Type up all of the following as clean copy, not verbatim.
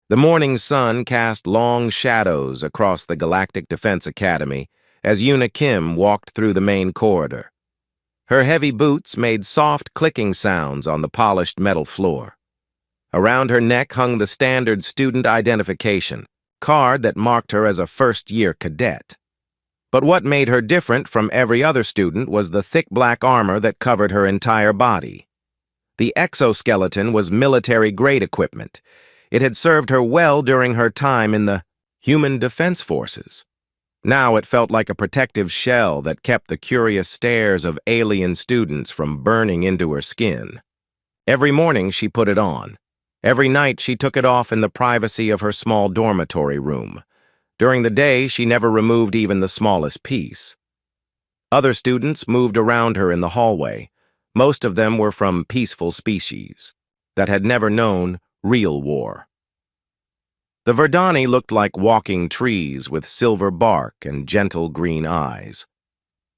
The morning sun cast long shadows across the Galactic Defense Academy as Yuna Kim walked through the main corridor. Her heavy boots made soft clicking sounds on the polished metal floor. Around her neck hung the standard student identification card that marked her as a first-year cadet. But what made her different from every other student was the thick black armor that covered her entire body. The exoskeleton was military-grade equipment. It had served her well during her time in the Human Defense Forces. Now it felt like a protective shell that kept the curious stares of alien students from burning into her skin. Every morning she put it on. Every night she took it off in the privacy of her small dormitory room. During the day she never removed even the smallest piece. Other students moved around her in the hallway. Most of them were from peaceful species that had never known real war. The Verdani looked like walking trees with silver bark and gentle green eyes.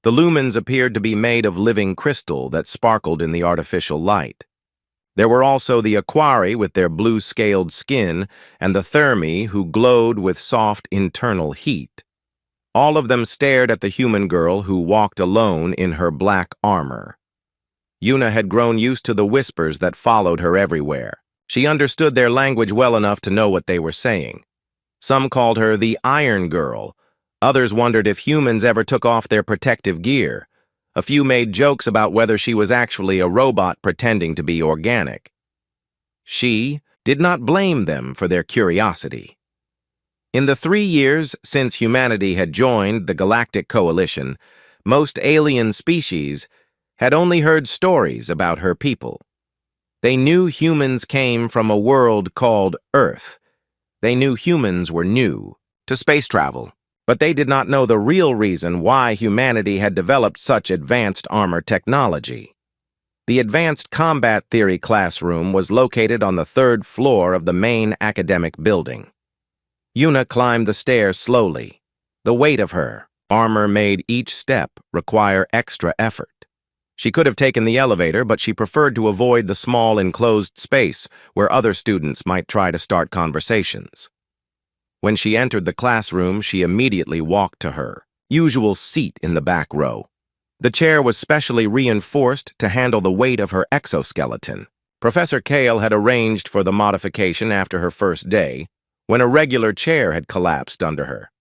The lumens appeared to be made of living crystal that sparkled in the artificial light. There were also the Aquari with their blue-scaled skin and the Thermi who glowed with soft internal heat. All of them stared at the human girl who walked alone in her black armor. Yuna had grown used to the whispers that followed her everywhere. She understood their language well enough to know what they were saying. Some called her the Iron Girl. Others wondered if humans ever took off their protective gear. A few made jokes about whether she was actually a robot pretending to be organic. She did not blame them for their curiosity. In the 3 years since humanity had joined the Galactic Coalition, most alien species had only heard stories about her people. They knew humans came from a world called Earth. They knew humans were new to space travel, but they did not know the real reason why humanity had developed such advanced armor technology. The Advanced Combat Theory classroom was located on the 3rd floor of the main academic building. Yuna climbed the stairs slowly. The weight of her armor made each step require extra effort. She could have taken the elevator, but she preferred to avoid the small enclosed space where other students might try to start conversations. When she entered the classroom, she immediately walked to her usual seat in the back row. The chair was specially reinforced to handle the weight of her exoskeleton. Professor Kale had arranged for the modification after her first day, when a regular chair had collapsed under her.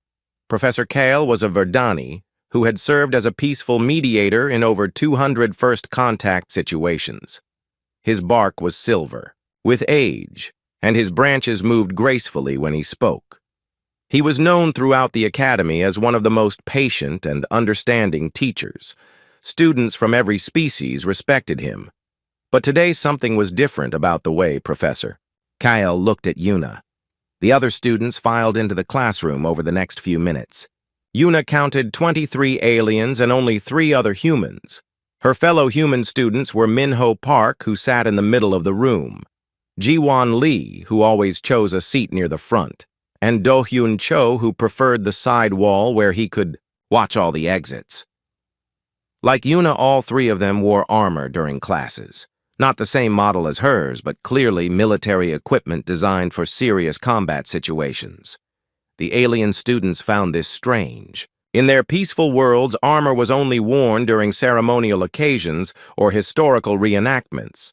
Professor Kale was a Verdani who had served as a peaceful mediator in over 200 first contact situations. His bark was silver, with age, and his branches moved gracefully when he spoke. He was known throughout the academy as one of the most patient and understanding teachers. Students from every species respected him. But today something was different about the way Professor Kyle looked at Yuna. The other students filed into the classroom over the next few minutes. Yuna counted 23 aliens and only 3 other humans. Her fellow human students were Minho Park, who sat in the middle of the room, Jiwon Lee, who always chose a seat near the front, and Do-hyun Cho, who preferred the side wall where he could watch all the exits. Like Yuna, all 3 of them wore armor during classes. Not the same model as hers, but clearly military equipment designed for serious combat situations. The alien students found this strange. In their peaceful worlds, armor was only worn during ceremonial occasions or historical reenactments.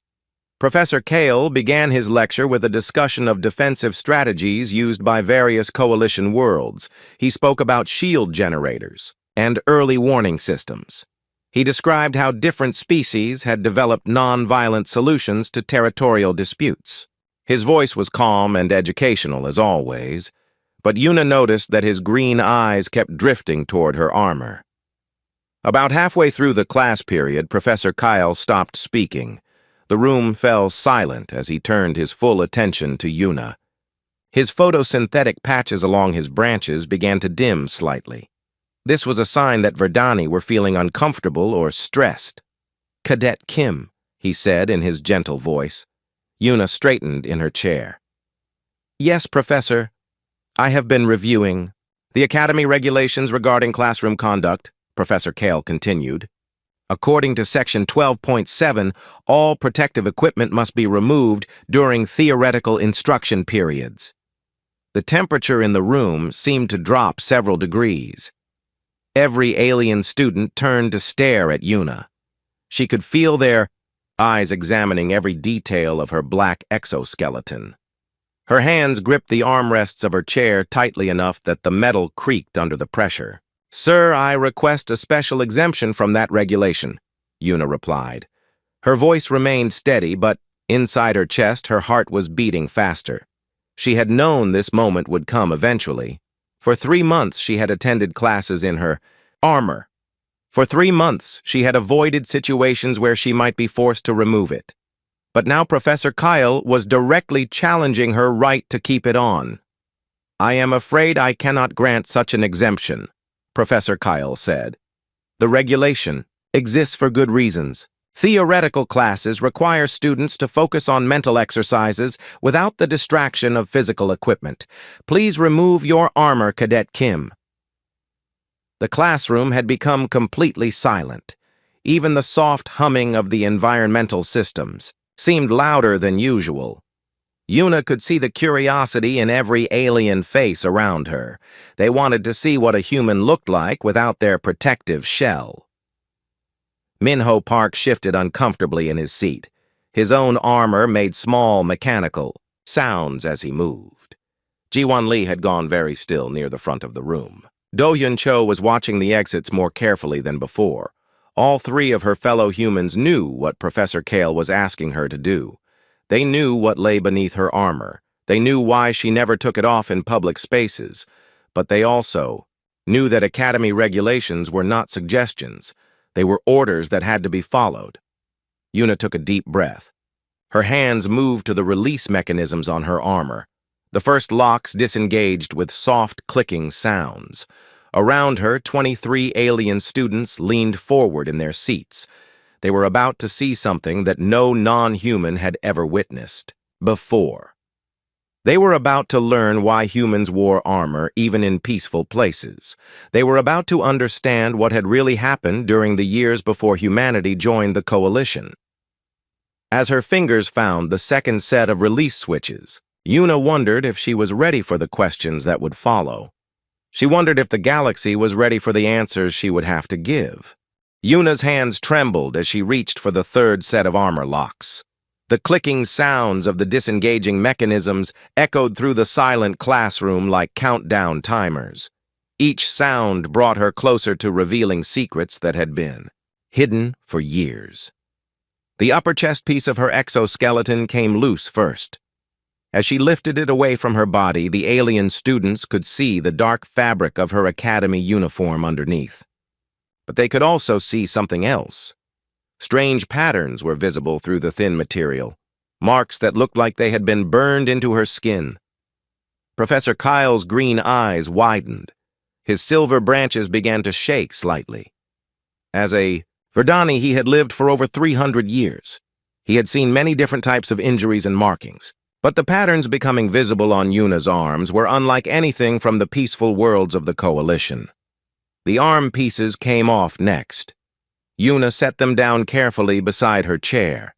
Professor Kale began his lecture with a discussion of defensive strategies used by various coalition worlds. He spoke about shield generators and early warning systems. He described how different species had developed non-violent solutions to territorial disputes. His voice was calm and educational as always, but Yuna noticed that his green eyes kept drifting toward her armor. About halfway through the class period, Professor Kyle stopped speaking. The room fell silent as he turned his full attention to Yuna. His photosynthetic patches along his branches began to dim slightly. This was a sign that Verdani were feeling uncomfortable or stressed. "Cadet Kim," he said in his gentle voice. Yuna straightened in her chair. "Yes, Professor. I have been reviewing the Academy regulations regarding classroom conduct," Professor Kale continued. "According to Section 12.7, all protective equipment must be removed during theoretical instruction periods. The temperature in the room seemed to drop several degrees. Every alien student turned to stare at Yuna. She could feel their eyes examining every detail of her black exoskeleton. Her hands gripped the armrests of her chair tightly enough that the metal creaked under the pressure. "Sir, I request a special exemption from that regulation," Yuna replied. Her voice remained steady, but inside her chest, her heart was beating faster. She had known this moment would come eventually. For 3 months, she had attended classes in her armor. For 3 months, she had avoided situations where she might be forced to remove it. But now Professor Kyle was directly challenging her right to keep it on. "I am afraid I cannot grant such an exemption," Professor Kyle said. "The regulation exists for good reasons. Theoretical classes require students to focus on mental exercises without the distraction of physical equipment. Please remove your armor, Cadet Kim." The classroom had become completely silent. Even the soft humming of the environmental systems seemed louder than usual. Yuna could see the curiosity in every alien face around her. They wanted to see what a human looked like without their protective shell. Minho Park shifted uncomfortably in his seat. His own armor made small mechanical sounds as he moved. Ji-Won Lee had gone very still near the front of the room. Do-Yun Cho was watching the exits more carefully than before. All 3 of her fellow humans knew what Professor Kale was asking her to do. They knew what lay beneath her armor. They knew why she never took it off in public spaces. But they also knew that Academy regulations were not suggestions. They were orders that had to be followed. Yuna took a deep breath. Her hands moved to the release mechanisms on her armor. The first locks disengaged with soft clicking sounds. Around her, 23 alien students leaned forward in their seats. They were about to see something that no non-human had ever witnessed before. They were about to learn why humans wore armor even in peaceful places. They were about to understand what had really happened during the years before humanity joined the coalition. As her fingers found the second set of release switches, Yuna wondered if she was ready for the questions that would follow. She wondered if the galaxy was ready for the answers she would have to give. Yuna's hands trembled as she reached for the third set of armor locks. The clicking sounds of the disengaging mechanisms echoed through the silent classroom like countdown timers. Each sound brought her closer to revealing secrets that had been hidden for years. The upper chest piece of her exoskeleton came loose first. As she lifted it away from her body, the alien students could see the dark fabric of her academy uniform underneath. But they could also see something else. Strange patterns were visible through the thin material, marks that looked like they had been burned into her skin. Professor Kyle's green eyes widened. His silver branches began to shake slightly. As a Verdani, he had lived for over 300 years. He had seen many different types of injuries and markings. But the patterns becoming visible on Yuna's arms were unlike anything from the peaceful worlds of the coalition. The arm pieces came off next. Yuna set them down carefully beside her chair.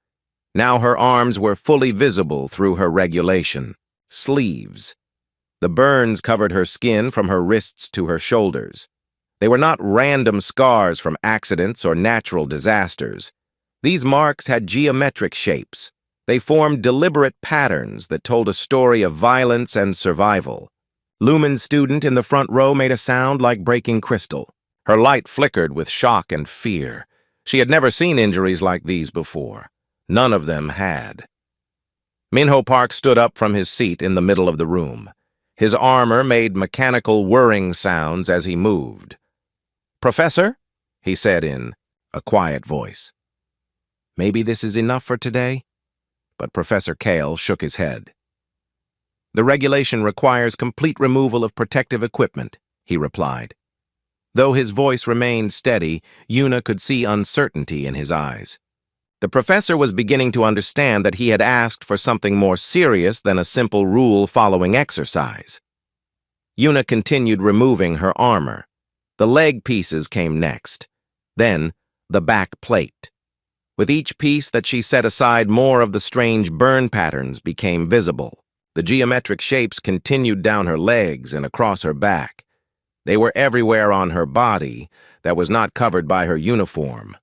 Now her arms were fully visible through her regulation sleeves. The burns covered her skin from her wrists to her shoulders. They were not random scars from accidents or natural disasters. These marks had geometric shapes. They formed deliberate patterns that told a story of violence and survival. Lumen's student in the front row made a sound like breaking crystal. Her light flickered with shock and fear. She had never seen injuries like these before. None of them had. Minho Park stood up from his seat in the middle of the room. His armor made mechanical whirring sounds as he moved. "Professor," he said in a quiet voice. "Maybe this is enough for today?" But Professor Kale shook his head. "The regulation requires complete removal of protective equipment," he replied. Though his voice remained steady, Yuna could see uncertainty in his eyes. The professor was beginning to understand that he had asked for something more serious than a simple rule-following exercise. Yuna continued removing her armor. The leg pieces came next, then the back plate. With each piece that she set aside, more of the strange burn patterns became visible. The geometric shapes continued down her legs and across her back. They were everywhere on her body that was not covered by her uniform.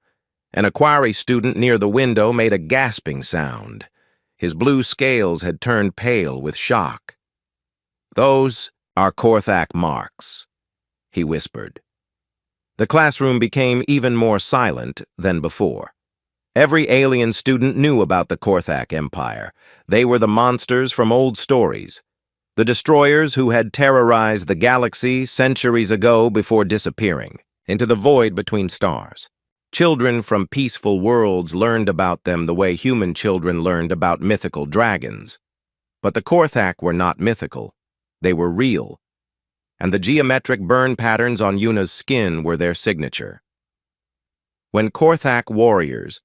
An Aquari student near the window made a gasping sound. His blue scales had turned pale with shock. "Those are Korthak marks," he whispered. The classroom became even more silent than before. Every alien student knew about the Korthak Empire. They were the monsters from old stories, the destroyers who had terrorized the galaxy centuries ago before disappearing into the void between stars. Children from peaceful worlds learned about them the way human children learned about mythical dragons. But the Korthak were not mythical. They were real. And the geometric burn patterns on Yuna's skin were their signature. When Korthak warriors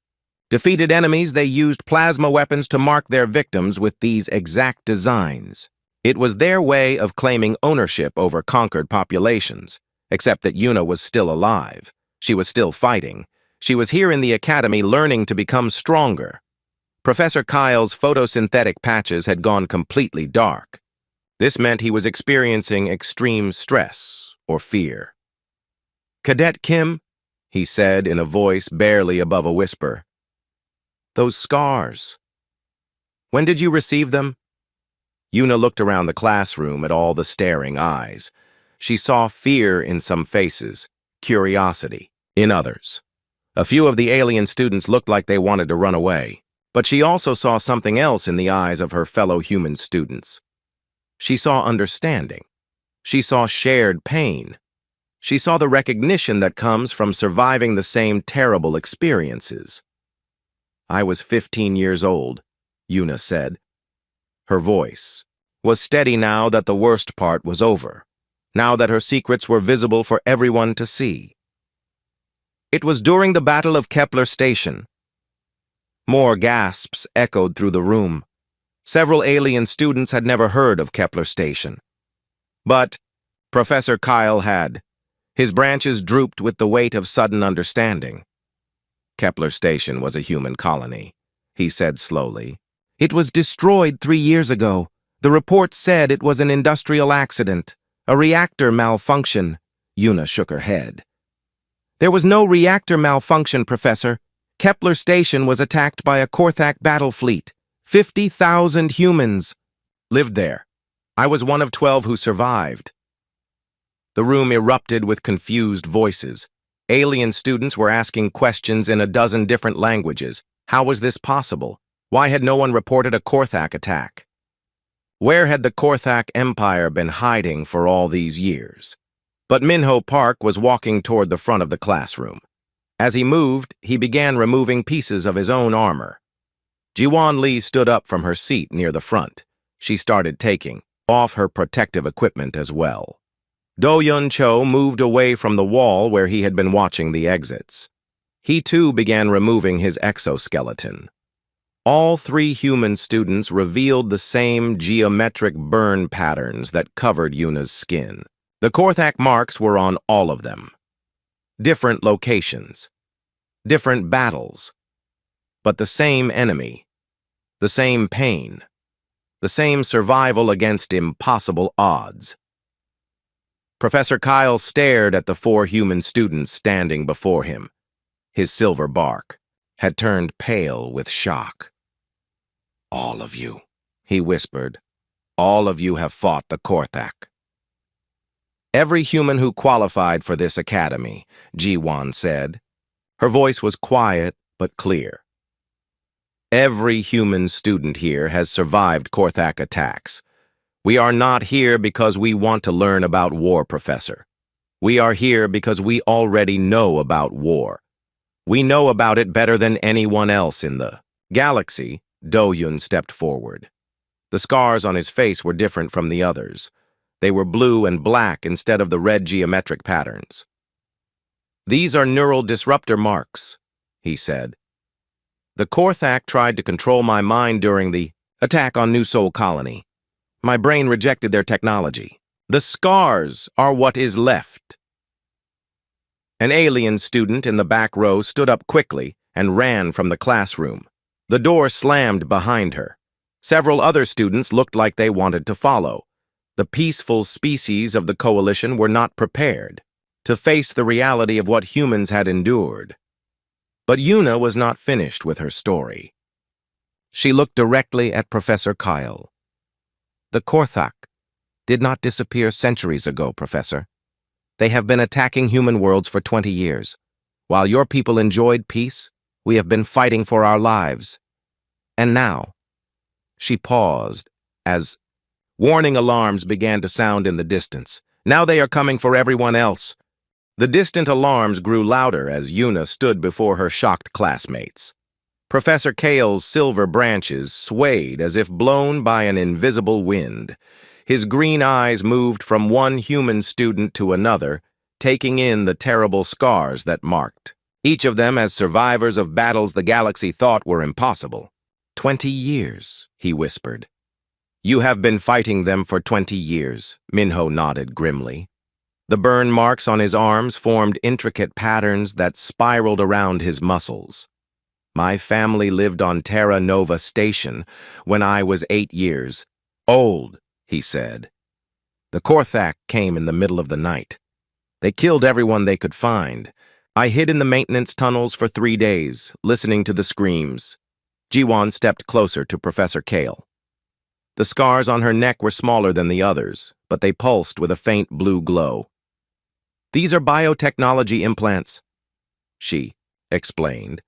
defeated enemies, they used plasma weapons to mark their victims with these exact designs. It was their way of claiming ownership over conquered populations, except that Yuna was still alive. She was still fighting. She was here in the academy learning to become stronger. Professor Kyle's photosynthetic patches had gone completely dark. This meant he was experiencing extreme stress or fear. "Cadet Kim," he said in a voice barely above a whisper. "Those scars. When did you receive them?" Yuna looked around the classroom at all the staring eyes. She saw fear in some faces, curiosity in others. A few of the alien students looked like they wanted to run away, but she also saw something else in the eyes of her fellow human students. She saw understanding. She saw shared pain. She saw the recognition that comes from surviving the same terrible experiences. "I was 15 years old," Yuna said. Her voice was steady now that the worst part was over, now that her secrets were visible for everyone to see. "It was during the Battle of Kepler Station." More gasps echoed through the room. Several alien students had never heard of Kepler Station. But Professor Kyle had. His branches drooped with the weight of sudden understanding. "Kepler Station was a human colony," he said slowly. "It was destroyed 3 years ago. The report said it was an industrial accident, a reactor malfunction." Yuna shook her head. "There was no reactor malfunction, Professor. Kepler Station was attacked by a Korthak battle fleet. 50,000 humans lived there. I was one of 12 who survived." The room erupted with confused voices. Alien students were asking questions in a dozen different languages. How was this possible? Why had no one reported a Korthak attack? Where had the Korthak Empire been hiding for all these years? But Minho Park was walking toward the front of the classroom. As he moved, he began removing pieces of his own armor. Jiwan Lee stood up from her seat near the front. She started taking off her protective equipment as well. Do Yun Cho moved away from the wall where he had been watching the exits. He too began removing his exoskeleton. All 3 human students revealed the same geometric burn patterns that covered Yuna's skin. The Korthak marks were on all of them. Different locations, different battles, but the same enemy, the same pain, the same survival against impossible odds. Professor Kyle stared at the 4 human students standing before him. His silver bark had turned pale with shock. "All of you," he whispered. "All of you have fought the Korthak." "Every human who qualified for this academy," Jiwan said. Her voice was quiet but clear. "Every human student here has survived Korthak attacks. We are not here because we want to learn about war, Professor. We are here because we already know about war. We know about it better than anyone else in the galaxy." Do-Yun stepped forward. The scars on his face were different from the others. They were blue and black instead of the red geometric patterns. "These are neural disruptor marks," he said. "The Korthak tried to control my mind during the attack on New Sol Colony. My brain rejected their technology. The scars are what is left." An alien student in the back row stood up quickly and ran from the classroom. The door slammed behind her. Several other students looked like they wanted to follow. The peaceful species of the coalition were not prepared to face the reality of what humans had endured. But Yuna was not finished with her story. She looked directly at Professor Kyle. The Korthak did not disappear centuries ago, Professor. They have been attacking human worlds for 20 years. While your people enjoyed peace, we have been fighting for our lives. And now, she paused as warning alarms began to sound in the distance. Now they are coming for everyone else. The distant alarms grew louder as Yuna stood before her shocked classmates. Professor Kale's silver branches swayed as if blown by an invisible wind. His green eyes moved from one human student to another, taking in the terrible scars that marked each of them as survivors of battles the galaxy thought were impossible. 20 years, he whispered. You have been fighting them for 20 years, Minho nodded grimly. The burn marks on his arms formed intricate patterns that spiraled around his muscles. My family lived on Terra Nova Station when I was 8 years old, he said. The Korthak came in the middle of the night. They killed everyone they could find. I hid in the maintenance tunnels for 3 days, listening to the screams. Jiwon stepped closer to Professor Kale. The scars on her neck were smaller than the others, but they pulsed with a faint blue glow. These are biotechnology implants, she explained.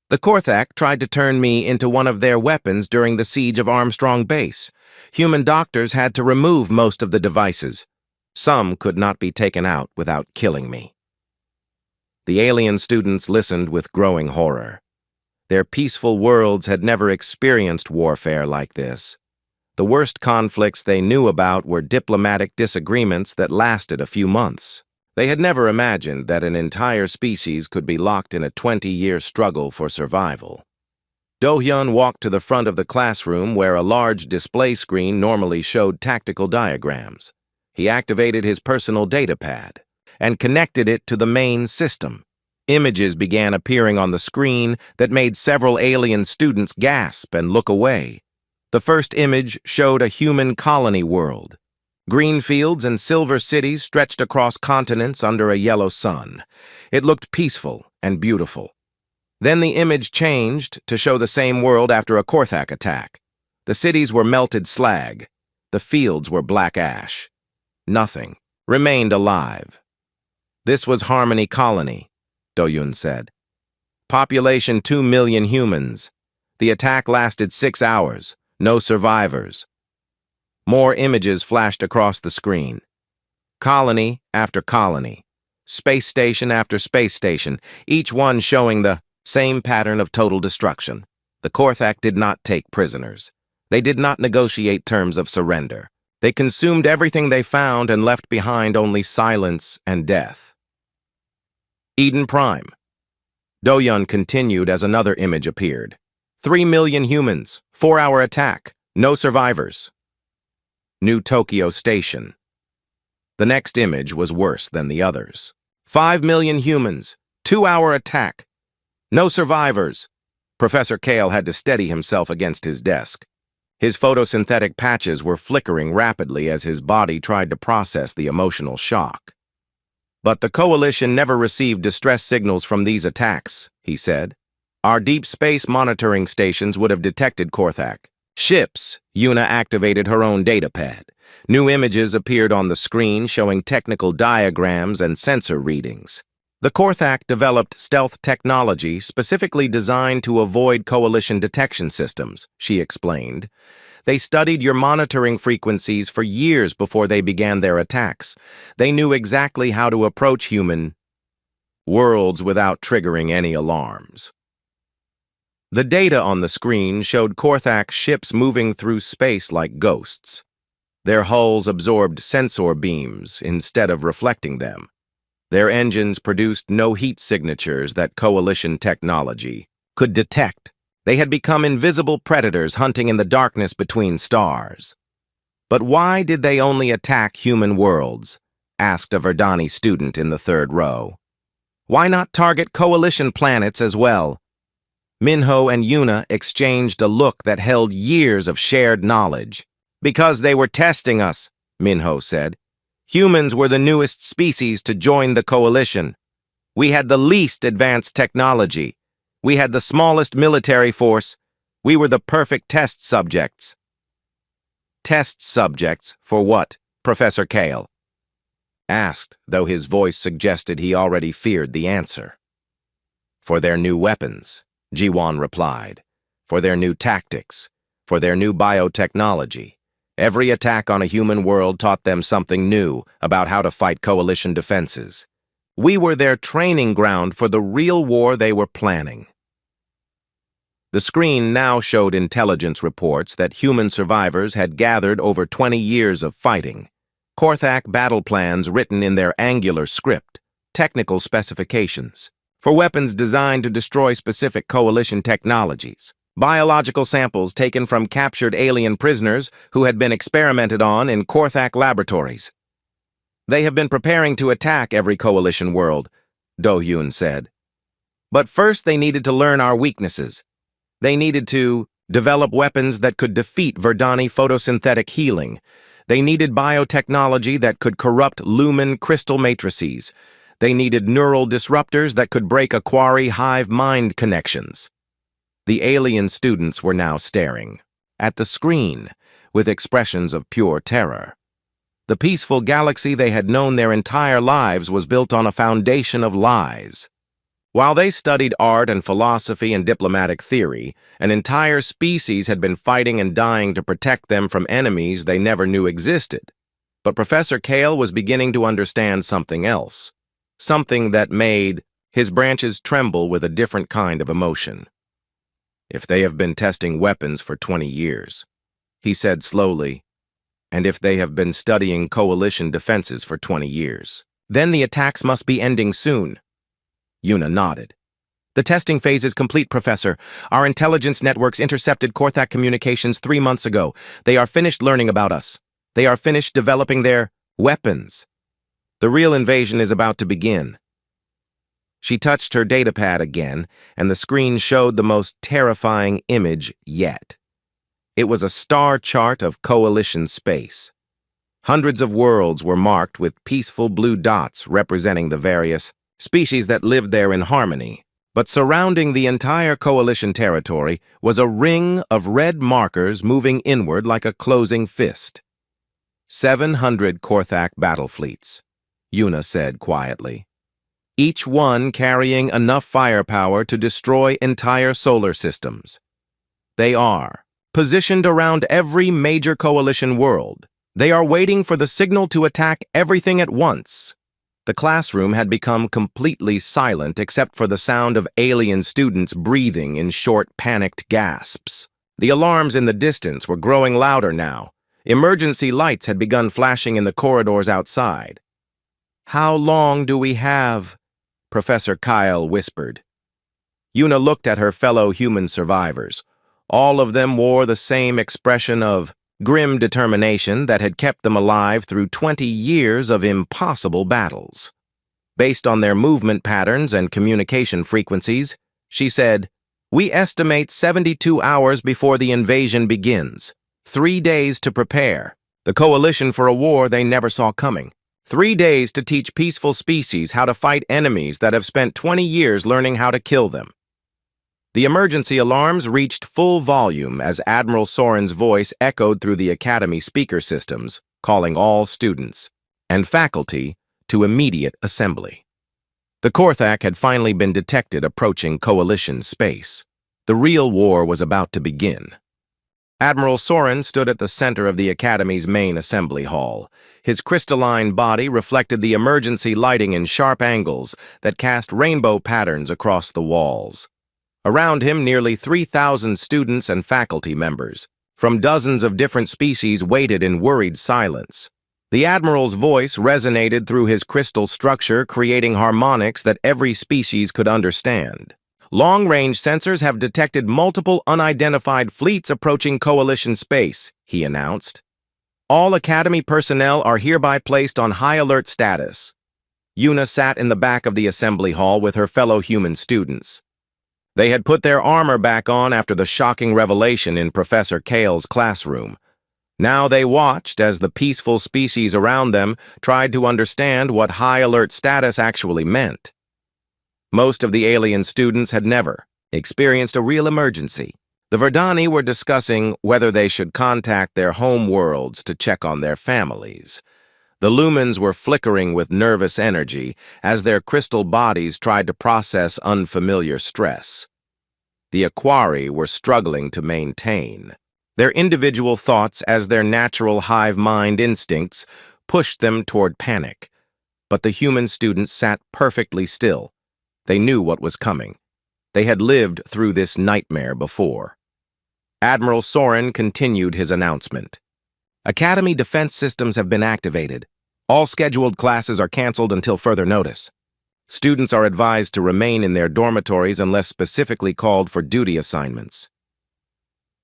The Korthak tried to turn me into one of their weapons during the siege of Armstrong Base. Human doctors had to remove most of the devices. Some could not be taken out without killing me. The alien students listened with growing horror. Their peaceful worlds had never experienced warfare like this. The worst conflicts they knew about were diplomatic disagreements that lasted a few months. They had never imagined that an entire species could be locked in a 20-year struggle for survival. Do-hyun walked to the front of the classroom where a large display screen normally showed tactical diagrams. He activated his personal datapad and connected it to the main system. Images began appearing on the screen that made several alien students gasp and look away. The first image showed a human colony world. Green fields and silver cities stretched across continents under a yellow sun. It looked peaceful and beautiful. Then the image changed to show the same world after a Korthak attack. The cities were melted slag. The fields were black ash. Nothing remained alive. This was Harmony Colony, Do-hyun said. Population 2 million humans. The attack lasted 6 hours. No survivors. More images flashed across the screen. Colony after colony. Space station after space station, each one showing the same pattern of total destruction. The Korthak did not take prisoners. They did not negotiate terms of surrender. They consumed everything they found and left behind only silence and death. Eden Prime. Do-hyun continued as another image appeared. 3 million humans, 4-hour attack, no survivors. New Tokyo Station. The next image was worse than the others. 5 million humans, 2-hour attack, no survivors. Professor Kale had to steady himself against his desk. His photosynthetic patches were flickering rapidly as his body tried to process the emotional shock. But the Coalition never received distress signals from these attacks, he said. Our deep space monitoring stations would have detected Korthak. Ships. Yuna activated her own datapad. New images appeared on the screen showing technical diagrams and sensor readings. The Korthak developed stealth technology specifically designed to avoid Coalition detection systems, she explained. They studied your monitoring frequencies for years before they began their attacks. They knew exactly how to approach human worlds without triggering any alarms. The data on the screen showed Korthak ships moving through space like ghosts. Their hulls absorbed sensor beams instead of reflecting them. Their engines produced no heat signatures that Coalition technology could detect. They had become invisible predators hunting in the darkness between stars. But why did they only attack human worlds? Asked a Verdani student in the third row. Why not target Coalition planets as well? Minho and Yuna exchanged a look that held years of shared knowledge. Because they were testing us, Minho said. Humans were the newest species to join the coalition. We had the least advanced technology. We had the smallest military force. We were the perfect test subjects. Test subjects for what, Professor Kale? Asked, though his voice suggested he already feared the answer. For their new weapons, Jiwan replied. For their new tactics. For their new biotechnology. Every attack on a human world taught them something new about how to fight coalition defenses. We were their training ground for the real war they were planning. The screen now showed intelligence reports that human survivors had gathered over 20 years of fighting. Korthak battle plans written in their angular script, technical specifications, for weapons designed to destroy specific coalition technologies. Biological samples taken from captured alien prisoners who had been experimented on in Korthak laboratories. They have been preparing to attack every coalition world, Do-Hyun said. But first they needed to learn our weaknesses. They needed to develop weapons that could defeat Verdani photosynthetic healing. They needed biotechnology that could corrupt lumen crystal matrices. They needed neural disruptors that could break Aquari hive-mind connections. The alien students were now staring at the screen with expressions of pure terror. The peaceful galaxy they had known their entire lives was built on a foundation of lies. While they studied art and philosophy and diplomatic theory, an entire species had been fighting and dying to protect them from enemies they never knew existed. But Professor Kale was beginning to understand something else, something that made his branches tremble with a different kind of emotion. If they have been testing weapons for 20 years, he said slowly, and if they have been studying coalition defenses for 20 years, then the attacks must be ending soon. Yuna nodded. The testing phase is complete, Professor. Our intelligence networks intercepted Korthak communications 3 months ago. They are finished learning about us. They are finished developing their weapons. The real invasion is about to begin. She touched her datapad again, and the screen showed the most terrifying image yet. It was a star chart of coalition space. Hundreds of worlds were marked with peaceful blue dots representing the various species that lived there in harmony. But surrounding the entire coalition territory was a ring of red markers moving inward like a closing fist. 700 Korthak battle fleets, Yuna said quietly. Each one carrying enough firepower to destroy entire solar systems. They are positioned around every major coalition world. They are waiting for the signal to attack everything at once. The classroom had become completely silent except for the sound of alien students breathing in short, panicked gasps. The alarms in the distance were growing louder now. Emergency lights had begun flashing in the corridors outside. "How long do we have?" Professor Kyle whispered. Yuna looked at her fellow human survivors. All of them wore the same expression of grim determination that had kept them alive through 20 years of impossible battles. Based on their movement patterns and communication frequencies, she said, "We estimate 72 hours before the invasion begins. 3 days to prepare. The coalition for a war they never saw coming. 3 days to teach peaceful species how to fight enemies that have spent 20 years learning how to kill them." The emergency alarms reached full volume as Admiral Soren's voice echoed through the Academy speaker systems, calling all students and faculty to immediate assembly. The Korthak had finally been detected approaching coalition space. The real war was about to begin. Admiral Soren stood at the center of the Academy's main assembly hall. His crystalline body reflected the emergency lighting in sharp angles that cast rainbow patterns across the walls. Around him, nearly 3,000 students and faculty members from dozens of different species waited in worried silence. The Admiral's voice resonated through his crystal structure, creating harmonics that every species could understand. "Long-range sensors have detected multiple unidentified fleets approaching coalition space," he announced. "All Academy personnel are hereby placed on high alert status." Yuna sat in the back of the assembly hall with her fellow human students. They had put their armor back on after the shocking revelation in Professor Kale's classroom. Now they watched as the peaceful species around them tried to understand what high alert status actually meant. Most of the alien students had never experienced a real emergency. The Verdani were discussing whether they should contact their home worlds to check on their families. The lumens were flickering with nervous energy as their crystal bodies tried to process unfamiliar stress. The Aquari were struggling to maintain. Their individual thoughts as their natural hive mind instincts pushed them toward panic. But the human students sat perfectly still. They knew what was coming. They had lived through this nightmare before. Admiral Soren continued his announcement. Academy defense systems have been activated. All scheduled classes are canceled until further notice. Students are advised to remain in their dormitories unless specifically called for duty assignments.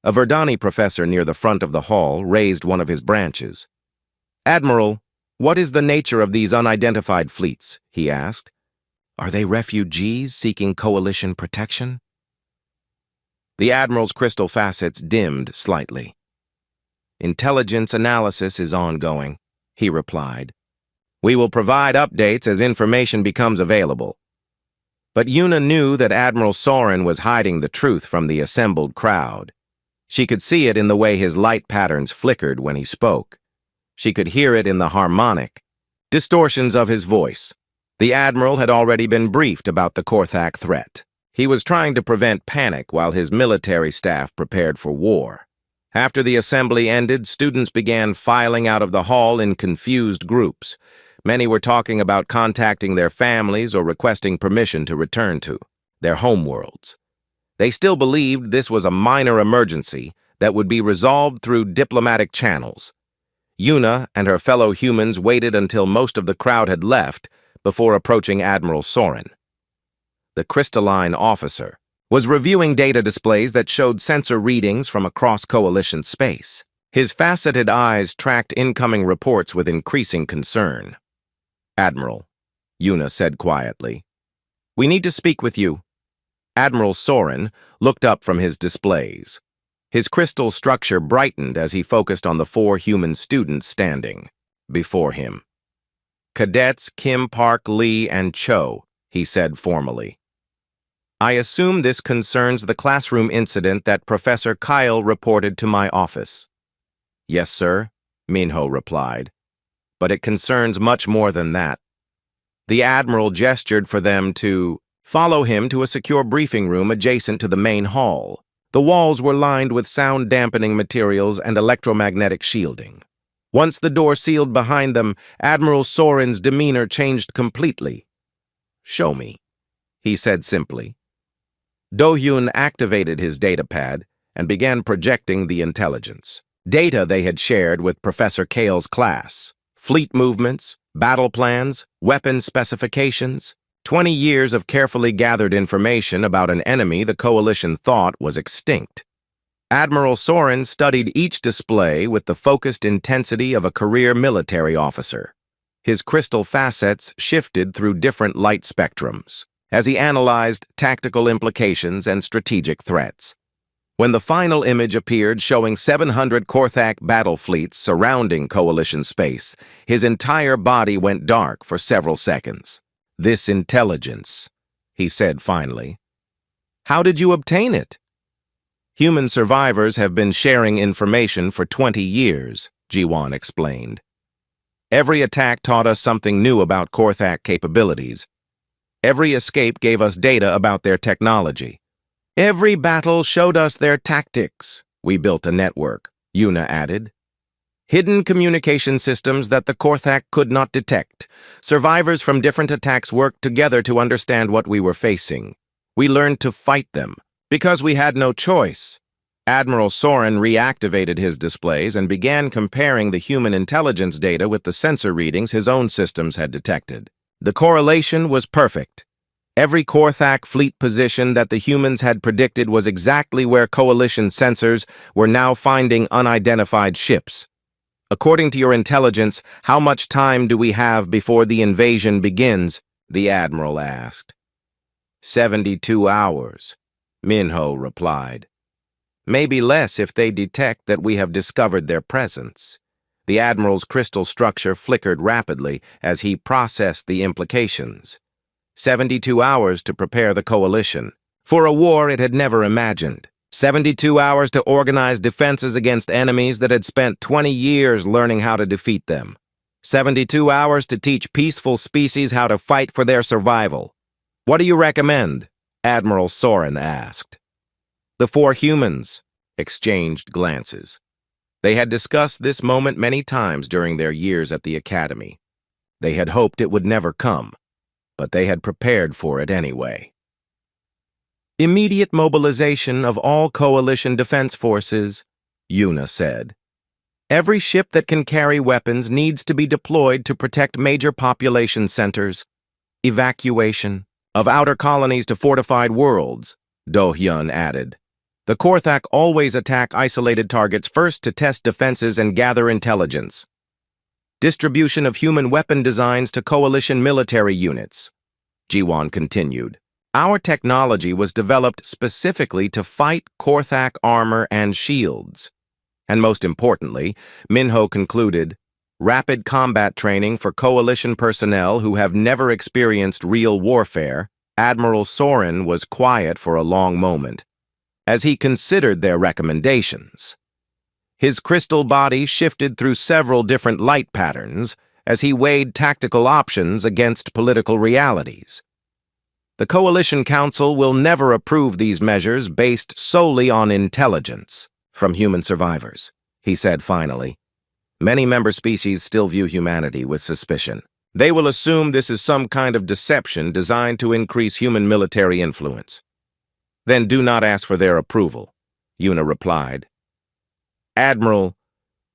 A Verdani professor near the front of the hall raised one of his branches. Admiral, what is the nature of these unidentified fleets? He asked. Are they refugees seeking coalition protection? The Admiral's crystal facets dimmed slightly. Intelligence analysis is ongoing, he replied. We will provide updates as information becomes available. But Una knew that Admiral Soren was hiding the truth from the assembled crowd. She could see it in the way his light patterns flickered when he spoke. She could hear it in the harmonic distortions of his voice. The Admiral had already been briefed about the Korthak threat. He was trying to prevent panic while his military staff prepared for war. After the assembly ended, students began filing out of the hall in confused groups. Many were talking about contacting their families or requesting permission to return to their homeworlds. They still believed this was a minor emergency that would be resolved through diplomatic channels. Una and her fellow humans waited until most of the crowd had left before approaching Admiral Soren. The crystalline officer was reviewing data displays that showed sensor readings from across coalition space. His faceted eyes tracked incoming reports with increasing concern. Admiral, Una said quietly, we need to speak with you. Admiral Soren looked up from his displays. His crystal structure brightened as he focused on the 4 human students standing before him. Cadets Kim Park Lee and Cho, he said formally. I assume this concerns the classroom incident that Professor Kyle reported to my office. Yes, sir, Minho replied. But it concerns much more than that. The Admiral gestured for them to follow him to a secure briefing room adjacent to the main hall. The walls were lined with sound-dampening materials and electromagnetic shielding. Once the door sealed behind them, Admiral Soren's demeanor changed completely. Show me, he said simply. Do-hyun activated his datapad and began projecting the intelligence. Data they had shared with Professor Kale's class. Fleet movements, battle plans, weapon specifications. 20 years of carefully gathered information about an enemy the Coalition thought was extinct. Admiral Soren studied each display with the focused intensity of a career military officer. His crystal facets shifted through different light spectrums as he analyzed tactical implications and strategic threats. When the final image appeared showing 700 Korthak battle fleets surrounding Coalition space, his entire body went dark for several seconds. This intelligence, he said finally. How did you obtain it? Human survivors have been sharing information for 20 years, Jiwon explained. Every attack taught us something new about Korthak capabilities. Every escape gave us data about their technology. Every battle showed us their tactics. We built a network, Una added. Hidden communication systems that the Korthak could not detect. Survivors from different attacks worked together to understand what we were facing. We learned to fight them, because we had no choice. Admiral Soren reactivated his displays and began comparing the human intelligence data with the sensor readings his own systems had detected. The correlation was perfect. Every Korthak fleet position that the humans had predicted was exactly where Coalition sensors were now finding unidentified ships. According to your intelligence, how much time do we have before the invasion begins? The Admiral asked. 72 hours, Minho replied. Maybe less if they detect that we have discovered their presence. The Admiral's crystal structure flickered rapidly as he processed the implications. 72 hours to prepare the coalition. For a war it had never imagined. 72 hours to organize defenses against enemies that had spent 20 years learning how to defeat them. 72 hours to teach peaceful species how to fight for their survival. What do you recommend? Admiral Soren asked. The four humans exchanged glances. They had discussed this moment many times during their years at the Academy. They had hoped it would never come, but they had prepared for it anyway. Immediate mobilization of all coalition defense forces, Una said. Every ship that can carry weapons needs to be deployed to protect major population centers. Evacuation of outer colonies to fortified worlds, Do-hyun added. The Korthak always attack isolated targets first to test defenses and gather intelligence. Distribution of human weapon designs to coalition military units, Jiwon continued. Our technology was developed specifically to fight Korthak armor and shields. And most importantly, Minho concluded, rapid combat training for coalition personnel who have never experienced real warfare. Admiral Soren was quiet for a long moment, as he considered their recommendations. His crystal body shifted through several different light patterns as he weighed tactical options against political realities. The Coalition Council will never approve these measures based solely on intelligence from human survivors, he said finally. Many member species still view humanity with suspicion. They will assume this is some kind of deception designed to increase human military influence. Then do not ask for their approval, Una replied. Admiral,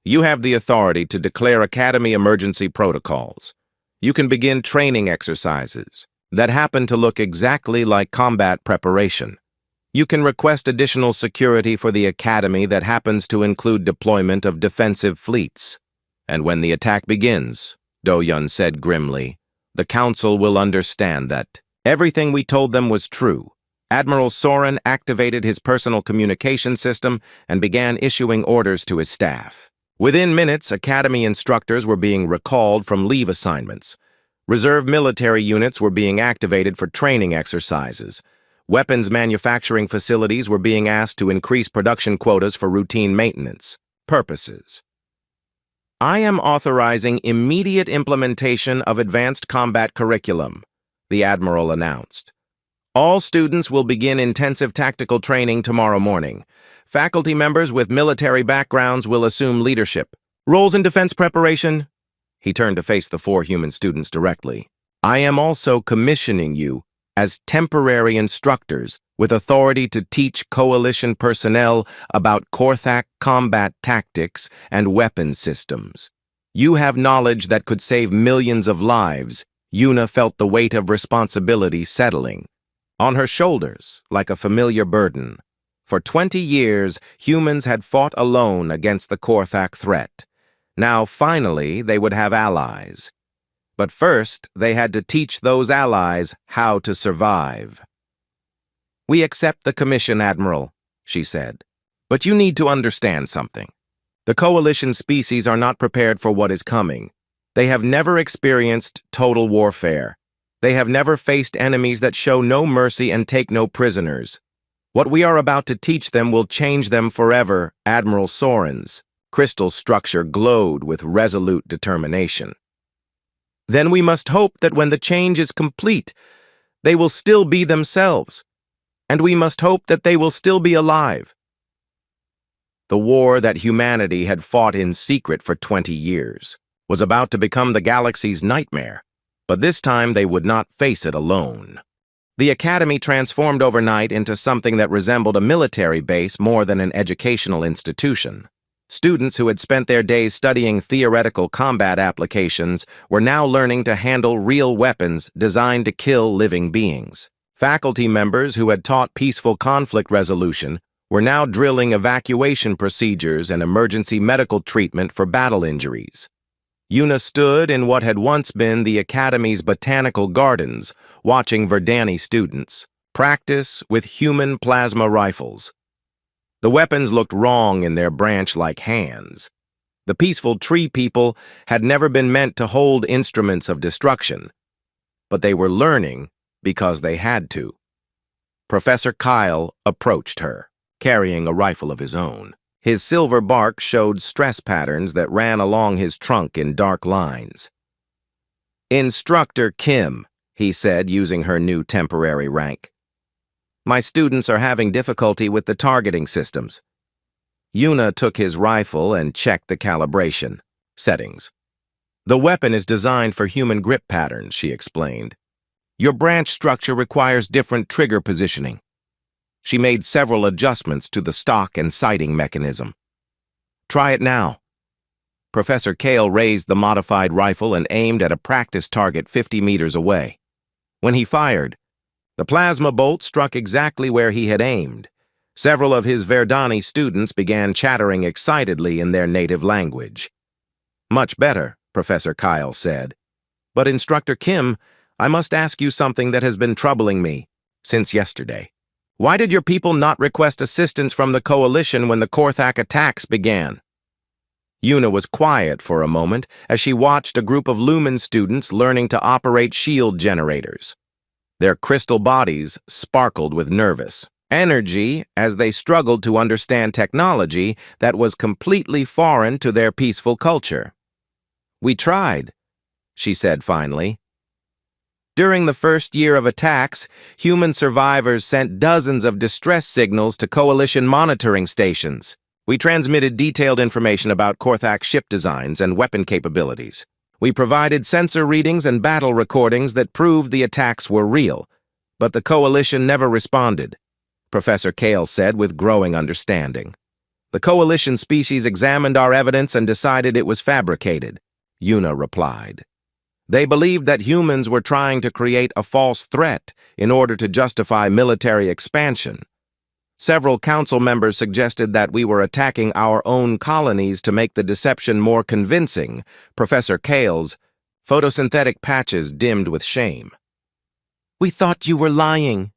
you have the authority to declare Academy emergency protocols. You can begin training exercises that happen to look exactly like combat preparation. You can request additional security for the Academy that happens to include deployment of defensive fleets. And when the attack begins, Do-hyun said grimly, the Council will understand that everything we told them was true. Admiral Soren activated his personal communication system and began issuing orders to his staff. Within minutes, Academy instructors were being recalled from leave assignments. Reserve military units were being activated for training exercises. Weapons manufacturing facilities were being asked to increase production quotas for routine maintenance purposes. I am authorizing immediate implementation of advanced combat curriculum, the Admiral announced. All students will begin intensive tactical training tomorrow morning. Faculty members with military backgrounds will assume leadership. Roles in defense preparation? He turned to face the four human students directly. I am also commissioning you as temporary instructors with authority to teach coalition personnel about Korthak combat tactics and weapon systems. You have knowledge that could save millions of lives. Una felt the weight of responsibility settling on her shoulders like a familiar burden. For 20 years, humans had fought alone against the Korthak threat. Now, finally, they would have allies. But first, they had to teach those allies how to survive. We accept the commission, Admiral, she said. But you need to understand something. The coalition species are not prepared for what is coming. They have never experienced total warfare. They have never faced enemies that show no mercy and take no prisoners. What we are about to teach them will change them forever, Admiral Soren's crystal structure glowed with resolute determination. Then we must hope that when the change is complete, they will still be themselves, and we must hope that they will still be alive. The war that humanity had fought in secret for 20 years was about to become the galaxy's nightmare, but this time they would not face it alone. The Academy transformed overnight into something that resembled a military base more than an educational institution. Students who had spent their days studying theoretical combat applications were now learning to handle real weapons designed to kill living beings. Faculty members who had taught peaceful conflict resolution were now drilling evacuation procedures and emergency medical treatment for battle injuries. Una stood in what had once been the Academy's botanical gardens, watching Verdani students Practice with human plasma rifles. The weapons looked wrong in their branch-like hands. The peaceful tree people had never been meant to hold instruments of destruction, but they were learning because they had to. Professor Kyle approached her, carrying a rifle of his own. His silver bark showed stress patterns that ran along his trunk in dark lines. "Instructor Kim," he said, using her new temporary rank. "My students are having difficulty with the targeting systems." Yuna took his rifle and checked the calibration settings. "The weapon is designed for human grip patterns," she explained. "Your branch structure requires different trigger positioning." She made several adjustments to the stock and sighting mechanism. "Try it now." Professor Kale raised the modified rifle and aimed at a practice target 50 meters away. When he fired, the plasma bolt struck exactly where he had aimed. Several of his Verdani students began chattering excitedly in their native language. "Much better," Professor Kyle said. "But Instructor Kim, I must ask you something that has been troubling me since yesterday. Why did your people not request assistance from the coalition when the Korthak attacks began?" Yuna was quiet for a moment as she watched a group of Lumen students learning to operate shield generators. Their crystal bodies sparkled with nervous energy as they struggled to understand technology that was completely foreign to their peaceful culture. "We tried," she said finally. "During the first year of attacks, human survivors sent dozens of distress signals to coalition monitoring stations. We transmitted detailed information about Korthak ship designs and weapon capabilities. We provided sensor readings and battle recordings that proved the attacks were real, but the coalition never responded," Professor Kale said with growing understanding. "The coalition species examined our evidence and decided it was fabricated," Yuna replied. "They believed that humans were trying to create a false threat in order to justify military expansion. Several council members suggested that we were attacking our own colonies to make the deception more convincing." Professor Kale's photosynthetic patches dimmed with shame. "We thought you were lying.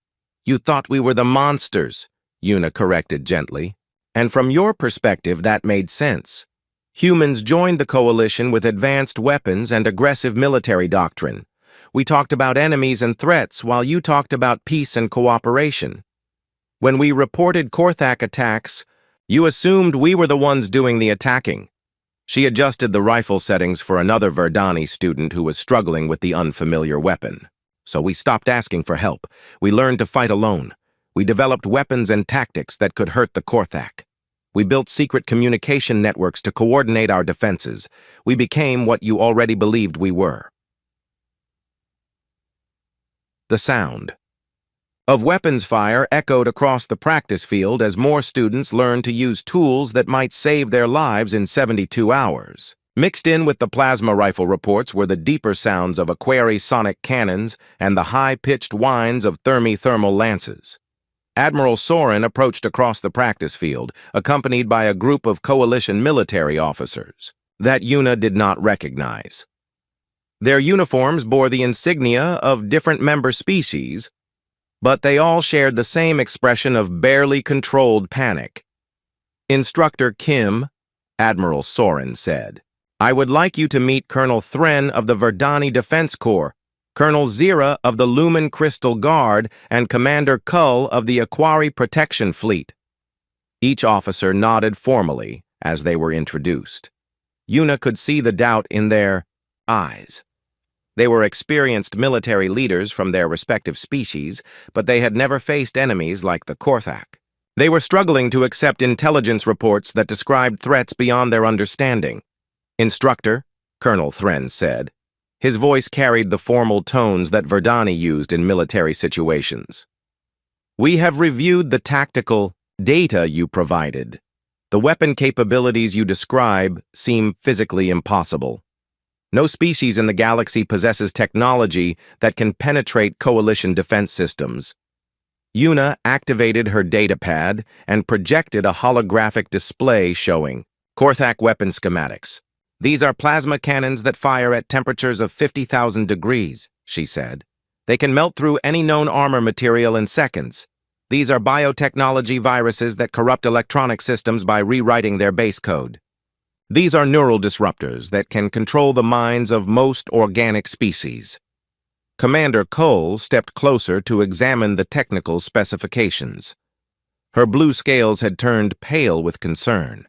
You thought we were the monsters," Yuna corrected gently. "And from your perspective, that made sense. Humans joined the coalition with advanced weapons and aggressive military doctrine. We talked about enemies and threats while you talked about peace and cooperation. When we reported Korthak attacks, you assumed we were the ones doing the attacking." She adjusted the rifle settings for another Verdani student who was struggling with the unfamiliar weapon. "So we stopped asking for help. We learned to fight alone. We developed weapons and tactics that could hurt the Korthak. We built secret communication networks to coordinate our defenses. We became what you already believed we were." The sound of weapons fire echoed across the practice field as more students learned to use tools that might save their lives in 72 hours. Mixed in with the plasma rifle reports were the deeper sounds of aquari-sonic cannons and the high-pitched whines of thermal lances. Admiral Soren approached across the practice field, accompanied by a group of coalition military officers that Yuna did not recognize. Their uniforms bore the insignia of different member species, but they all shared the same expression of barely controlled panic. "Instructor Kim," Admiral Soren said, "I would like you to meet Colonel Thren of the Verdani Defense Corps, Colonel Zira of the Lumen Crystal Guard, and Commander Kull of the Aquari Protection Fleet." Each officer nodded formally as they were introduced. Yuna could see the doubt in their eyes. They were experienced military leaders from their respective species, but they had never faced enemies like the Korthak. They were struggling to accept intelligence reports that described threats beyond their understanding. "Instructor," Colonel Thren said. His voice carried the formal tones that Verdani used in military situations. "We have reviewed the tactical data you provided. The weapon capabilities you describe seem physically impossible. No species in the galaxy possesses technology that can penetrate coalition defense systems." Yuna activated her datapad and projected a holographic display showing Korthak weapon schematics. "These are plasma cannons that fire at temperatures of 50,000 degrees, she said. They can melt through any known armor material in seconds. These are biotechnology viruses that corrupt electronic systems by rewriting their base code. These are neural disruptors that can control the minds of most organic species. Commander Cole stepped closer to examine the technical specifications. Her blue scales had turned pale with concern.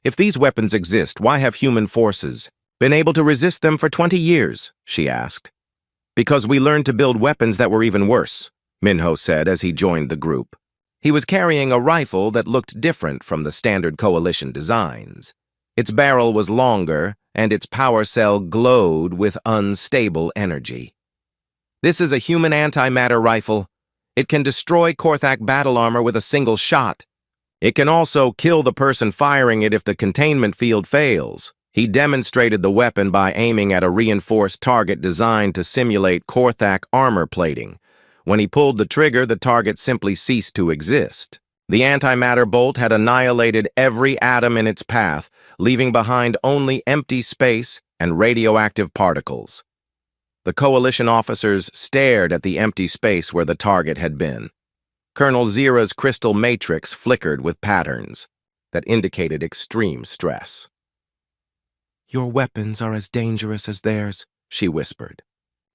If these weapons exist, why have human forces been able to resist them for 20 years? She asked. Because we learned to build weapons that were even worse, Minho said as he joined the group. He was carrying a rifle that looked different from the standard Coalition designs. Its barrel was longer, and its power cell glowed with unstable energy. This is a human antimatter rifle. It can destroy Korthak battle armor with a single shot. It can also kill the person firing it if the containment field fails. He demonstrated the weapon by aiming at a reinforced target designed to simulate Korthak armor plating. When he pulled the trigger, the target simply ceased to exist. The antimatter bolt had annihilated every atom in its path, leaving behind only empty space and radioactive particles. The Coalition officers stared at the empty space where the target had been. Colonel Zira's crystal matrix flickered with patterns that indicated extreme stress. "Your weapons are as dangerous as theirs," she whispered.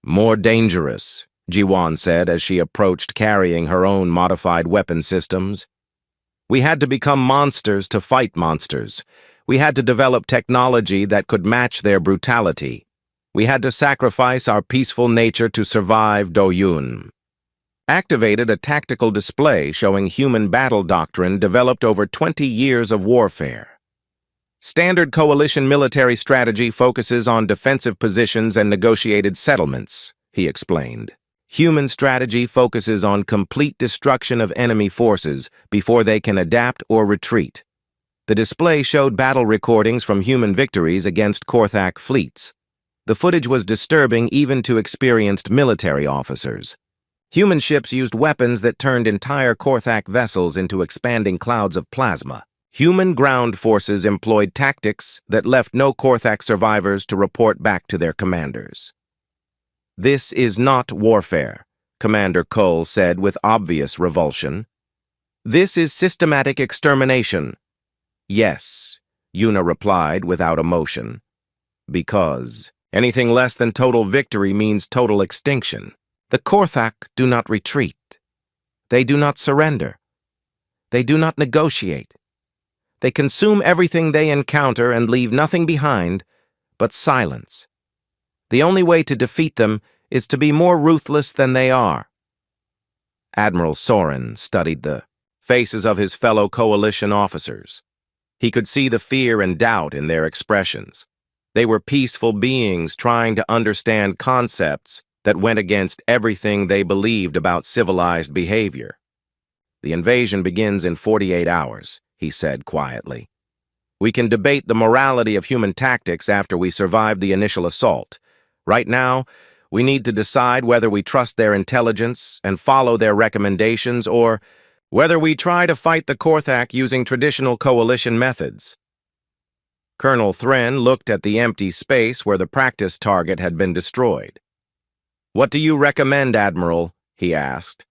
"More dangerous," Jiwan said as she approached carrying her own modified weapon systems. "We had to become monsters to fight monsters. We had to develop technology that could match their brutality. We had to sacrifice our peaceful nature to survive Doyun." Activated a tactical display showing human battle doctrine developed over 20 years of warfare. Standard Coalition military strategy focuses on defensive positions and negotiated settlements, he explained. Human strategy focuses on complete destruction of enemy forces before they can adapt or retreat. The display showed battle recordings from human victories against Korthak fleets. The footage was disturbing even to experienced military officers. Human ships used weapons that turned entire Korthak vessels into expanding clouds of plasma. Human ground forces employed tactics that left no Korthak survivors to report back to their commanders. "This is not warfare," Commander Cole said with obvious revulsion. "This is systematic extermination." "Yes," Yuna replied without emotion. "Because anything less than total victory means total extinction. The Korthak do not retreat. They do not surrender. They do not negotiate. They consume everything they encounter and leave nothing behind but silence. The only way to defeat them is to be more ruthless than they are." Admiral Soren studied the faces of his fellow Coalition officers. He could see the fear and doubt in their expressions. They were peaceful beings trying to understand concepts that went against everything they believed about civilized behavior. "The invasion begins in 48 hours, he said quietly. "We can debate the morality of human tactics after we survive the initial assault. Right now, we need to decide whether we trust their intelligence and follow their recommendations or whether we try to fight the Korthak using traditional Coalition methods." Colonel Thren looked at the empty space where the practice target had been destroyed. "What do you recommend, Admiral?" he asked.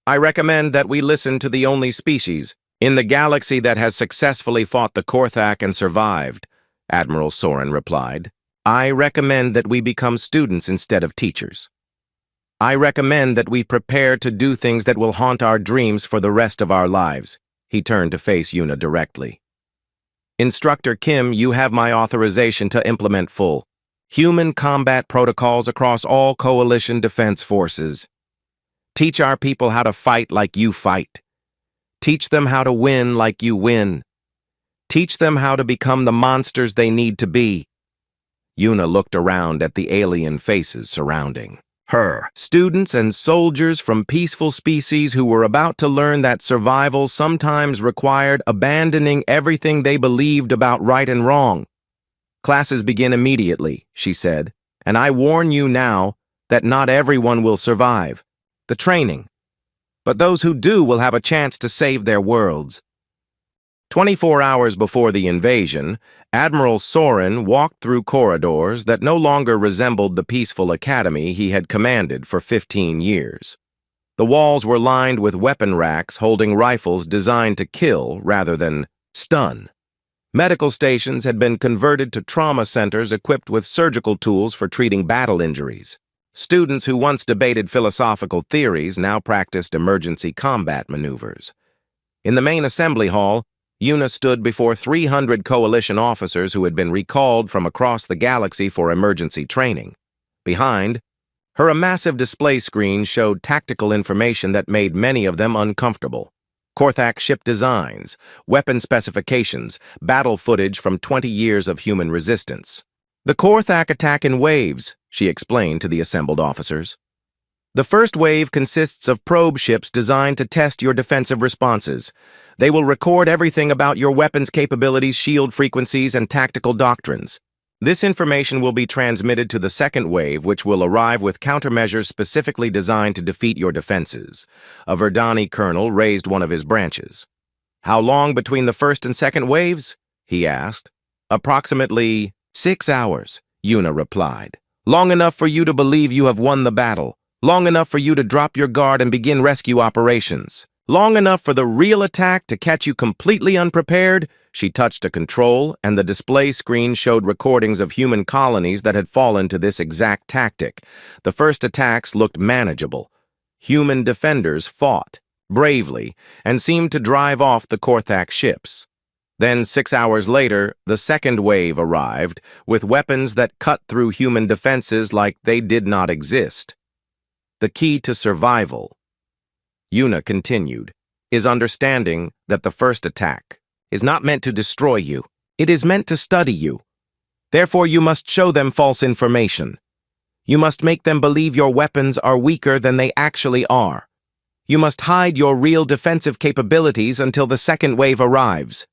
"I recommend that we listen to the only species in the galaxy that has successfully fought the Korthak and survived," Admiral Soren replied. "I recommend that we become students instead of teachers. I recommend that we prepare to do things that will haunt our dreams for the rest of our lives." He turned to face Yuna directly. "Instructor Kim, you have my authorization to implement full human combat protocols across all Coalition defense forces. Teach our people how to fight like you fight. Teach them how to win like you win. Teach them how to become the monsters they need to be." Yuna looked around at the alien faces surrounding her. Students and soldiers from peaceful species who were about to learn that survival sometimes required abandoning everything they believed about right and wrong. "Classes begin immediately," she said, "and I warn you now that not everyone will survive the training, but those who do will have a chance to save their worlds." 24 hours before the invasion, Admiral Soren walked through corridors that no longer resembled the peaceful academy he had commanded for 15 years. The walls were lined with weapon racks holding rifles designed to kill rather than stun. Medical stations had been converted to trauma centers equipped with surgical tools for treating battle injuries. Students who once debated philosophical theories now practiced emergency combat maneuvers. In the main assembly hall, Una stood before 300 coalition officers who had been recalled from across the galaxy for emergency training. Behind her, a massive display screen showed tactical information that made many of them uncomfortable. Korthak ship designs, weapon specifications, battle footage from 20 years of human resistance. The Korthak attack in waves, she explained to the assembled officers. The first wave consists of probe ships designed to test your defensive responses. They will record everything about your weapons capabilities, shield frequencies, and tactical doctrines. This information will be transmitted to the second wave, which will arrive with countermeasures specifically designed to defeat your defenses. A Verdani colonel raised one of his branches. How long between the first and second waves? He asked. Approximately 6 hours, Una replied. Long enough for you to believe you have won the battle. Long enough for you to drop your guard and begin rescue operations. Long enough for the real attack to catch you completely unprepared. She touched a control, and the display screen showed recordings of human colonies that had fallen to this exact tactic. The first attacks looked manageable. Human defenders fought bravely and seemed to drive off the Korthak ships. Then 6 hours later, the second wave arrived, with weapons that cut through human defenses like they did not exist. The key to survival, Una continued, is understanding that the first attack is not meant to destroy you. It is meant to study you. Therefore, you must show them false information. You must make them believe your weapons are weaker than they actually are. You must hide your real defensive capabilities until the second wave arrives.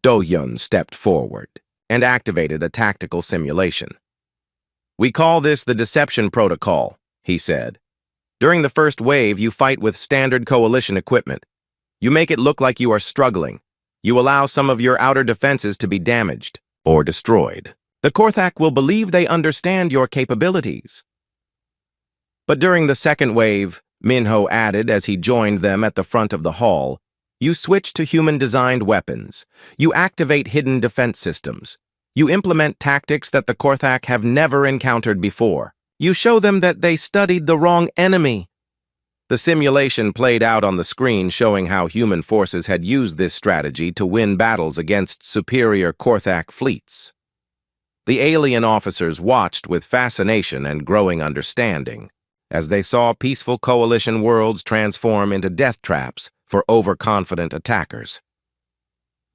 Do-Hyun stepped forward and activated a tactical simulation. We call this the deception protocol, he said. During the first wave, you fight with standard coalition equipment. You make it look like you are struggling. You allow some of your outer defenses to be damaged or destroyed. The Korthak will believe they understand your capabilities. But during the second wave, Minho added as he joined them at the front of the hall, you switch to human-designed weapons. You activate hidden defense systems. You implement tactics that the Korthak have never encountered before. You show them that they studied the wrong enemy. The simulation played out on the screen showing how human forces had used this strategy to win battles against superior Korthak fleets. The alien officers watched with fascination and growing understanding as they saw peaceful coalition worlds transform into death traps for overconfident attackers.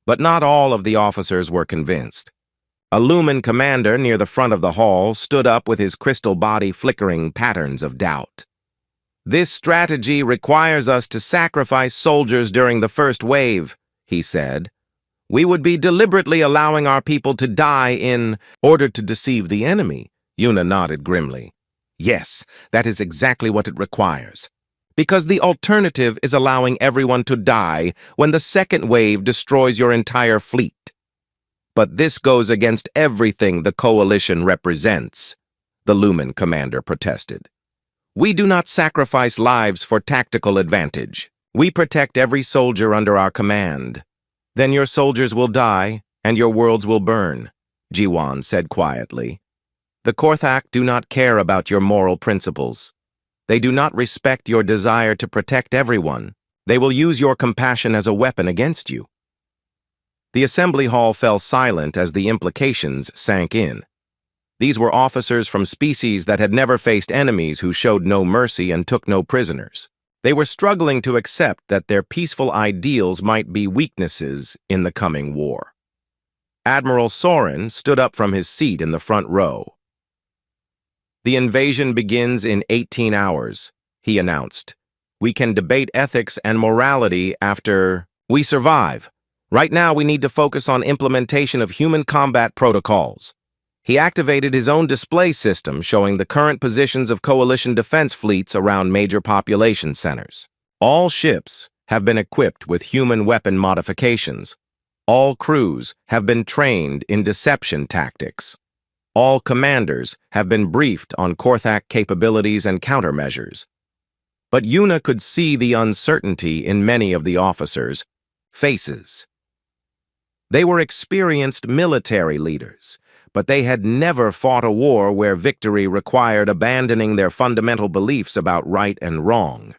But not all of the officers were convinced. A Lumen commander near the front of the hall stood up with his crystal body flickering patterns of doubt. This strategy requires us to sacrifice soldiers during the first wave, he said. We would be deliberately allowing our people to die in order to deceive the enemy. Una nodded grimly. Yes, that is exactly what it requires. Because the alternative is allowing everyone to die when the second wave destroys your entire fleet. But this goes against everything the coalition represents, the Lumen commander protested. We do not sacrifice lives for tactical advantage. We protect every soldier under our command. Then your soldiers will die, and your worlds will burn, Jiwan said quietly. The Korthak do not care about your moral principles. They do not respect your desire to protect everyone. They will use your compassion as a weapon against you. The assembly hall fell silent as the implications sank in. These were officers from species that had never faced enemies who showed no mercy and took no prisoners. They were struggling to accept that their peaceful ideals might be weaknesses in the coming war. Admiral Soren stood up from his seat in the front row. The invasion begins in 18 hours, he announced. We can debate ethics and morality after we survive. Right now, we need to focus on implementation of human combat protocols. He activated his own display system showing the current positions of coalition defense fleets around major population centers. All ships have been equipped with human weapon modifications. All crews have been trained in deception tactics. All commanders have been briefed on Korthak capabilities and countermeasures. But Yuna could see the uncertainty in many of the officers' faces. They were experienced military leaders, but they had never fought a war where victory required abandoning their fundamental beliefs about right and wrong.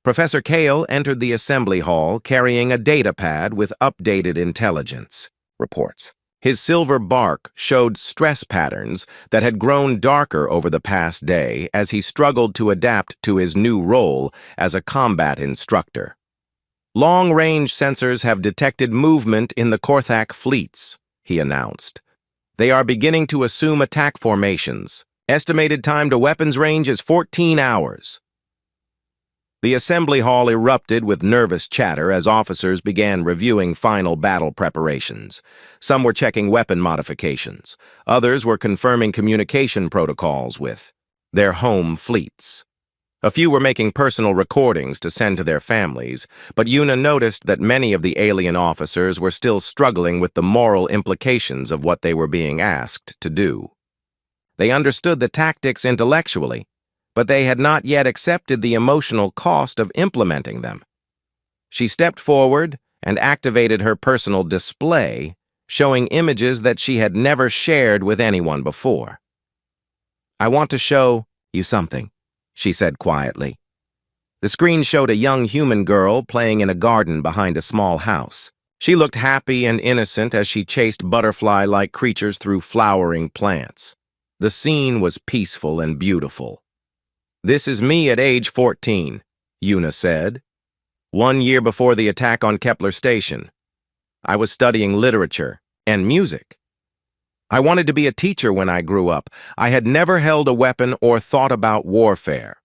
Professor Kale entered the assembly hall carrying a data pad with updated intelligence reports. His silver bark showed stress patterns that had grown darker over the past day as he struggled to adapt to his new role as a combat instructor. Long-range sensors have detected movement in the Korthak fleets, he announced. They are beginning to assume attack formations. Estimated time to weapons range is 14 hours. The assembly hall erupted with nervous chatter as officers began reviewing final battle preparations. Some were checking weapon modifications. Others were confirming communication protocols with their home fleets. A few were making personal recordings to send to their families, but Yuna noticed that many of the alien officers were still struggling with the moral implications of what they were being asked to do. They understood the tactics intellectually, but they had not yet accepted the emotional cost of implementing them. She stepped forward and activated her personal display, showing images that she had never shared with anyone before. "I want to show you something," she said quietly. The screen showed a young human girl playing in a garden behind a small house. She looked happy and innocent as she chased butterfly-like creatures through flowering plants. The scene was peaceful and beautiful. "This is me at age 14, Yuna said. 1 year before the attack on Kepler Station. I was studying literature and music. I wanted to be a teacher when I grew up. I had never held a weapon or thought about warfare."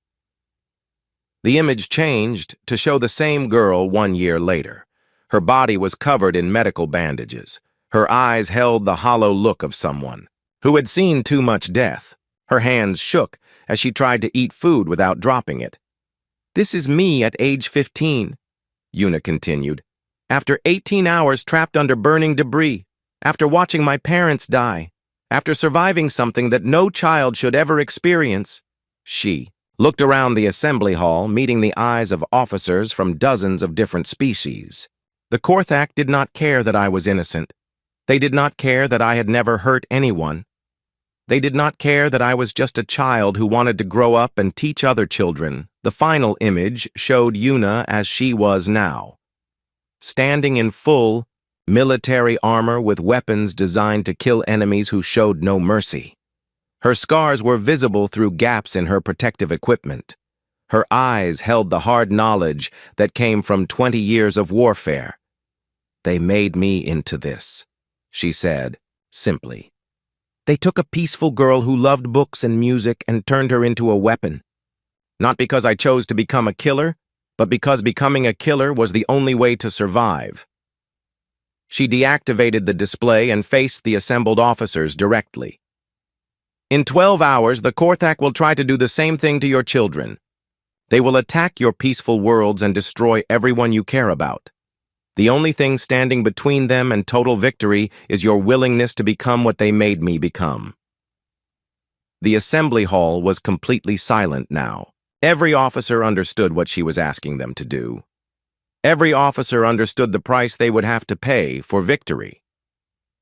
The image changed to show the same girl 1 year later. Her body was covered in medical bandages. Her eyes held the hollow look of someone who had seen too much death. Her hands shook as she tried to eat food without dropping it. "This is me at age 15, Yuna continued. "After 18 hours trapped under burning debris, after watching my parents die, after surviving something that no child should ever experience." She looked around the assembly hall, meeting the eyes of officers from dozens of different species. The Korthak did not care that I was innocent. They did not care that I had never hurt anyone. They did not care that I was just a child who wanted to grow up and teach other children. The final image showed Yuna as she was now, standing in full military armor with weapons designed to kill enemies who showed no mercy. Her scars were visible through gaps in her protective equipment. Her eyes held the hard knowledge that came from 20 years of warfare. "They made me into this," she said, simply. "They took a peaceful girl who loved books and music and turned her into a weapon. Not because I chose to become a killer, but because becoming a killer was the only way to survive." She deactivated the display and faced the assembled officers directly. "In 12 hours, the Korthak will try to do the same thing to your children. They will attack your peaceful worlds and destroy everyone you care about. The only thing standing between them and total victory is your willingness to become what they made me become." The assembly hall was completely silent now. Every officer understood what she was asking them to do. Every officer understood the price they would have to pay for victory.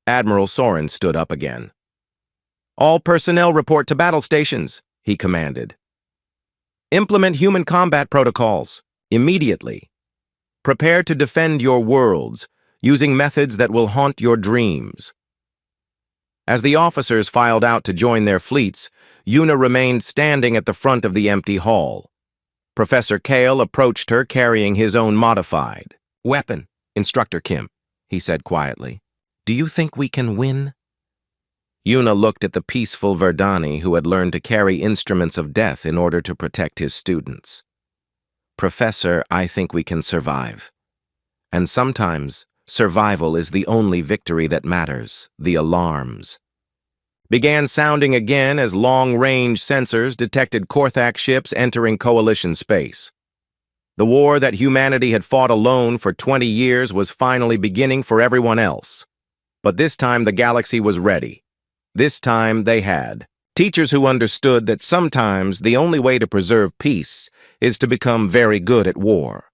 Admiral Soren stood up again. "All personnel report to battle stations," he commanded. "Implement human combat protocols, immediately. Prepare to defend your worlds, using methods that will haunt your dreams." As the officers filed out to join their fleets, Yuna remained standing at the front of the empty hall. Professor Kale approached her carrying his own modified weapon. "Instructor Kim," he said quietly, "do you think we can win?" Yuna looked at the peaceful Verdani who had learned to carry instruments of death in order to protect his students. "Professor, I think we can survive. And sometimes, survival is the only victory that matters." The alarms began sounding again as long-range sensors detected Korthak ships entering coalition space. The war that humanity had fought alone for 20 years was finally beginning for everyone else. But this time the galaxy was ready. This time they had teachers who understood that sometimes the only way to preserve peace is to become very good at war.